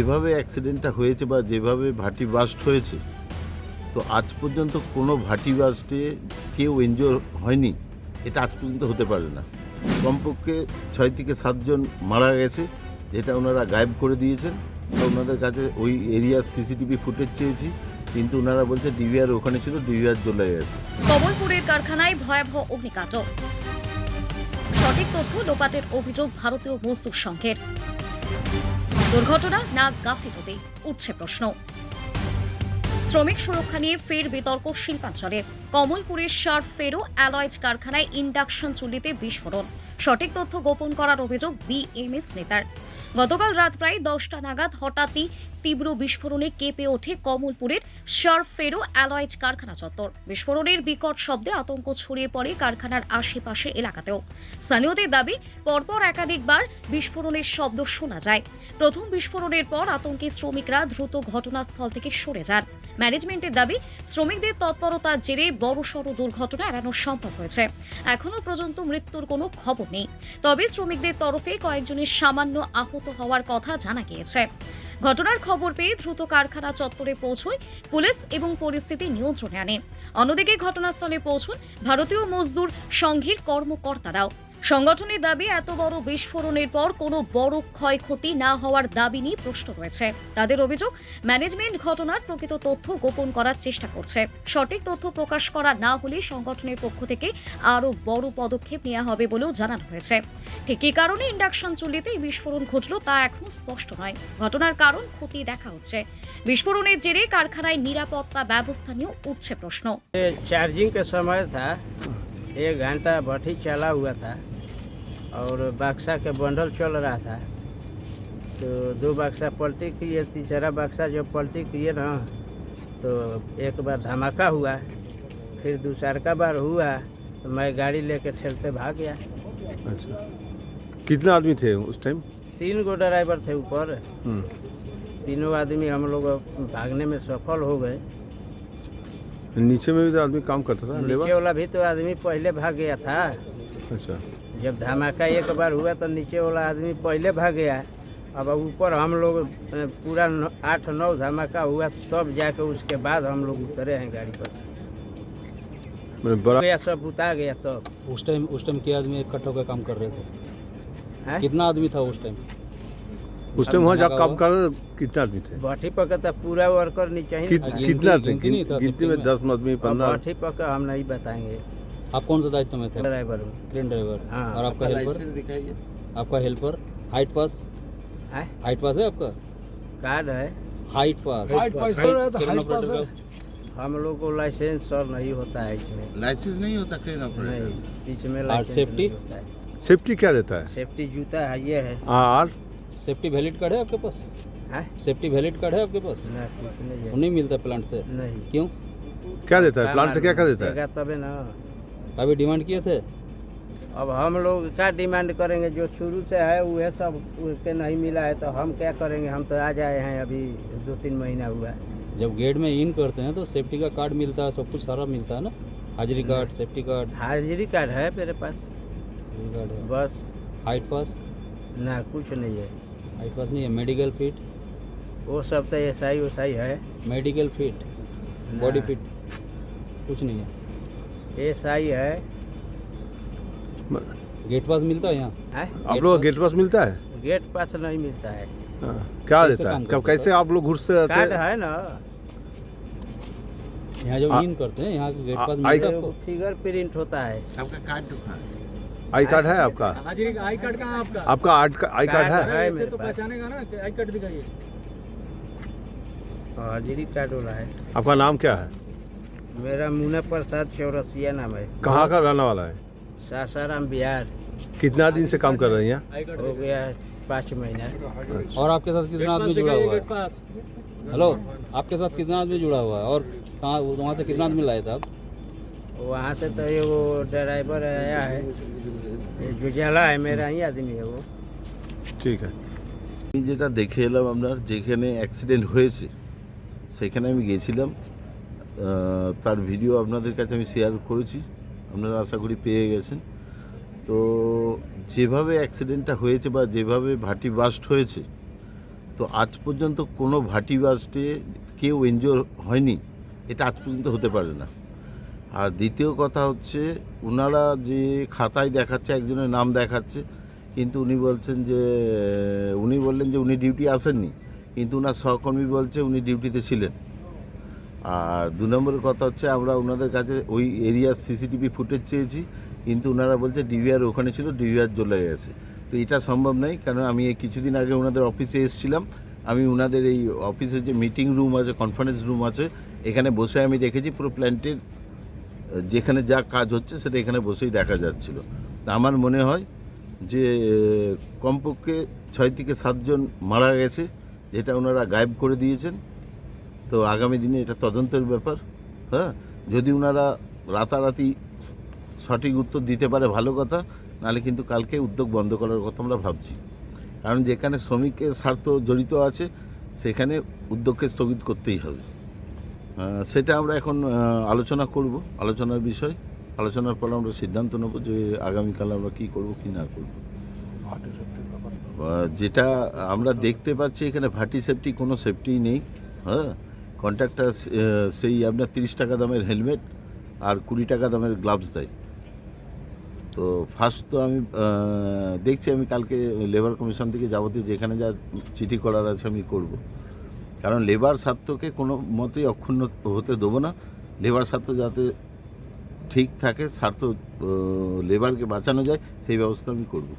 যেভাবে অ্যাক্সিডেন্টটা হয়েছে বা যেভাবে ভাটি বাস্ট হয়েছে, তো আজ পর্যন্ত কোনো ভাটি বাস্টে কেউ এনজয় হয়নি, এটা আজ পর্যন্ত হতে পারে না। কমপক্ষে 6 থেকে 7 জন মারা গেছে, যেটা ওনারা গায়েব করে দিয়েছেন। তো ওনাদের কাছে ওই এরিয়ার সিসিটিভি ফুটেজ চেয়েছি, কিন্তু ওনারা বলছে ডিভিআর ওখানে ছিল, ডিভিআর চলে গেছে। কমলপুরের কারখানায় ভয়াবহ অগ্নিকাণ্ড। সঠিক তথ্য লোপাটের অভিযোগ ভারতীয় মজদুর সংঘের। দুর্ঘটনা না গাফিলতি, উঠছে প্রশ্ন। শ্রমিক সুরক্ষা নিয়ে ফের বিতর্ক শিল্পাঞ্চলে। কমলপুরের শার্প ফেরো অ্যালয়েজ কারখানায় ইন্ডাকশন চুল্লিতে বিস্ফোরণ। সঠিক তথ্য গোপন করার অভিযোগ বিএমএস নেতার। গতকাল রাত প্রায় 10টা নাগাদ হঠাৎই তীব্র বিস্ফোরণে কেঁপে ওঠে কমলপুরের শার্প ফেরো অ্যালয়েজ কারখানা চত্বর। বিস্ফোরণের বিকট শব্দে আতঙ্ক ছড়িয়ে পড়ে কারখানার আশেপাশের এলাকাতেও। স্থানীয়দের দাবি, পরপর একাধিকবার বিস্ফোরণের শব্দ শোনা যায়। প্রথম বিস্ফোরণের পর আতঙ্কে শ্রমিকরা দ্রুত ঘটনাস্থল থেকে সরে যান। ম্যানেজমেন্টের দাবি, শ্রমিকদের তৎপরতার জেরে বড়সড় দুর্ঘটনা এড়ানো সম্ভব হয়েছে। এখনও পর্যন্ত মৃত্যুর কোনো খবর নেই, তবে শ্রমিকদের তরফে কয়েকজনের সামান্য আহত হওয়ার কথা জানা গিয়েছে। ঘটনার খবর পেয়ে দ্রুত কারখানা চত্বরে পৌঁছয় পুলিশ এবং পরিস্থিতি নিয়ন্ত্রণে আনে। অন্যদিকে ঘটনাস্থলে পৌঁছন ভারতীয় মজদুর সংঘের কর্মকর্তারাও। সংগঠনের দাবি, এত বড় বিস্ফোরণের পর কোনো বড় ক্ষয়ক্ষতি না হওয়ার দাবি নিয়ে প্রশ্ন রয়েছে। তাদের অভিযোগ, ম্যানেজমেন্ট ঘটনার প্রকৃত তথ্য গোপন করার চেষ্টা করছে। সঠিক তথ্য প্রকাশ করা না হলে সংগঠনের পক্ষ থেকে আরও বড় পদক্ষেপ নেওয়া হবে বলেও জানানো হয়েছে। ঠিক কী কারণে ইন্ডাকশন চুল্লিতে এই বিস্ফোরণ ঘটল তা এখনও স্পষ্ট নয়। ঘটনার কারণ খতিয়ে দেখা হচ্ছে। বিস্ফোরণের জেরে কারখানায় নিরাপত্তা ব্যবস্থা নিয়েও উঠছে প্রশ্ন। चार्जिंग का समय था, 1 घंटा भट्टी चला हुआ था और बक्सा के बंडल चल रहा था, तो 2 बक्सा पलटी किए, तीसरा बक्सा जो पलटी किए ना, तो एक बार धमाका हुआ, फिर दूसरा बार हुआ, तो मैं गाड़ी लेके ठेलते भाग गया। अच्छा, कितने आदमी थे उस टाइम? 3 गो ड्राइवर थे ऊपर। तीनों आदमी हम लोग भागने में सफल हो गए। नीचे में भी तो आदमी काम करता था, लेबर? नीचे वाला भी तो आदमी पहले भाग गया था। अच्छा, जब धमाका एक बार हुआ तो नीचे वाला आदमी पहले भाग गया। अब ऊपर हम लोग पूरा 8-9 धमाका हुआ, तब जाके उसके बाद हम लोग उतरे हैं गाड़ी पर। बड़ा गया, सब उतार गया तब। उस टाइम के आदमी इकट्ठा होकर काम कर रहे थे? हैं? कितना आदमी था उस टाइम? उस टाइम वहाँ जहाँ काम कर रहे थे कितने आदमी थे? भट्टी पका था पूरा वर्कर नीचे ही। कितना थे? गिनती नहीं था गिनती में 10 आदमी, 15? भट्टी पका हम नहीं बताएंगे। आप कौन सा दायित्व में थे? ड्राइवर हूँ। Crane driver. हाँ। और आपका हेल्पर? आपका हेल्पर हाइट पास? हैं? हाइट पास है आपका? कार्ड है। हाइट पास क्रेन ऑपरेटर का? हम लोग को लाइसेंस और नहीं होता है इसमें। লাইসেন্স নেই होता क्रेन ऑपरेटर? नहीं, इसमें लाइसेंस सेफ्टी? नहीं होता है। सेफ्टी क्या देता है? सेफ्टी जूता है, ये है। और सेफ्टी वैलिड कार्ड है आपके पास? हैं? सेफ्टी वैलिड कार्ड है आपके पास? ना, कुछ नहीं है। वो नहीं मिलता प्लांट से? नहीं। क्यों? क्या देता है? प्लांट से क्या क्या देता है? देगा तबे ना। अभी डिमांड किए थे? अब हम लोग क्या डिमांड करेंगे? जो शुरू से है वह सब उसके नहीं मिला है, तो हम क्या करेंगे? हम तो आ जाए हैं, अभी 2-3 महीना हुआ है। जब गेट में इन करते हैं तो सेफ्टी का कार्ड मिलता है, सब कुछ सारा मिलता है ना, हाजिरी कार्ड, सेफ्टी कार्ड। हाजिरी कार्ड है मेरे पास, हाजिरी कार्ड है। बस। हाइट पास? ना, कुछ नहीं है। हाइट पास नहीं है। Medical fit? वो सब तो ऐसा ही है। मेडिकल फिट, ना। बॉडी फिट कुछ नहीं है। ऐसा ही है। गेट पास मिलता है यहाँ? हैं? आप लोग गेट पास मिलता है? गेट पास नहीं मिलता है। हाँ। क्या कैसे देता है? काम कब करता कैसे आप लोग घुसते रहते कार्ड हैं? है ना, यहाँ जब आ- इन करते हैं यहाँ के गेट पास आई- मिलता है आपको? फिगर प्रिंट होता है। आपका कार्ड दिखा। आई कार्ड है आपका? आई कार्ड कहाँ है आपका? आपका आई कार्ड है? है ऐसे मेरे तो पास। पहचानेगा ना कि आई कार्ड दिखाइए। हाजिरी कार्ड वाला है। आपका नाम क्या है? मेरा मुन्ना प्रसाद चौरसिया नाम है। कहाँ का रहने वाला है? सासाराम बिहार। कितना दिन से काम कर रहे हैं यहाँ? आई कार्ड हो गया 5 महीना। और आपके साथ कितना आदमी जुड़ा हुआ है? हेलो, आपके साथ कितना आदमी जुड़ा हुआ है? और कहाँ वहाँ से कितना आदमी लाए थे आप? वहाँ से तो ये वो ड्राइवर आया है, ये जो जला है मेरा ही आदमी है वो। ठीक है। আমি যেটা দেখে এলাম, আপনার যেখানে অ্যাক্সিডেন্ট হয়েছে সেখানে আমি গেছিলাম। তার ভিডিও আপনাদের কাছে আমি শেয়ার করেছি, আপনারা আশা করি পেয়ে গেছেন। তো যেভাবে অ্যাক্সিডেন্টটা হয়েছে বা যেভাবে ভাটি বাস্ট হয়েছে, তো আজ পর্যন্ত কোনো ভাটি বাস্টে কেউ এনজিওর হয়নি, এটা আজ পর্যন্ত হতে পারে না। আর দ্বিতীয় কথা হচ্ছে, ওনারা যে খাতায় দেখাচ্ছে একজনের নাম দেখাচ্ছে, কিন্তু উনি বলছেন যে উনি বললেন যে উনি ডিউটি আসেননি, কিন্তু ওনার সহকর্মী বলছে উনি ডিউটিতে ছিলেন। আর 2 নম্বরের কথা হচ্ছে, আমরা ওনাদের কাছে ওই এরিয়ার সিসিটিভি ফুটেজ চেয়েছি, কিন্তু ওনারা বলছে ডিভিআর ওখানে ছিল, ডিভিআর চলে গেছে। তো এটা সম্ভব নয়, কারণ আমি এই কিছুদিন আগে ওনাদের অফিসে এসেছিলাম। আমি ওনাদের এই অফিসের যে মিটিং রুম আছে, কনফারেন্স রুম আছে, এখানে বসে আমি দেখেছি পুরো প্ল্যান্টের যেখানে যা কাজ হচ্ছে সেটা এখানে বসেই দেখা যাচ্ছিল। তা আমার মনে হয় যে কমপক্ষে 6 থেকে 7 জন মারা গেছে, যেটা ওনারা গায়েব করে দিয়েছেন। তো আগামী দিনে এটা তদন্তের ব্যাপার। হ্যাঁ, যদি ওনারা রাতারাতি সঠিক উত্তর দিতে পারে ভালো কথা, নাহলে কিন্তু কালকে উদ্যোগ বন্ধ করার কথা আমরা ভাবছি। কারণ যেখানে শ্রমিকের স্বার্থ জড়িত আছে সেখানে উদ্যোগকে স্থগিত করতেই হবে। সেটা আমরা এখন আলোচনা করব, আলোচনার বিষয়। আলোচনার পর আমরা সিদ্ধান্ত নেব যে আগামীকাল আমরা কী করব কি না করব। যেটা আমরা দেখতে পাচ্ছি এখানে ভাটি সেফটি কোনো সেফটিই নেই। হ্যাঁ, কন্ট্রাক্টর সেই আপনার 30 টাকা দামের হেলমেট আর 20 টাকা দামের গ্লাভস দেয়। তো ফার্স্ট তো আমি দেখছি, আমি কালকে লেবার কমিশন থেকে যাবতীয় যেখানে যা চিঠি করার আছে আমি করব। কারণ লেবার স্বার্থকে কোনো মতেই অক্ষুণ্ণ হতে দেবো না। লেবার স্বার্থ যাতে ঠিক থাকে, স্বার্থ লেবারকে বাঁচানো যায় সেই ব্যবস্থা আমি করব।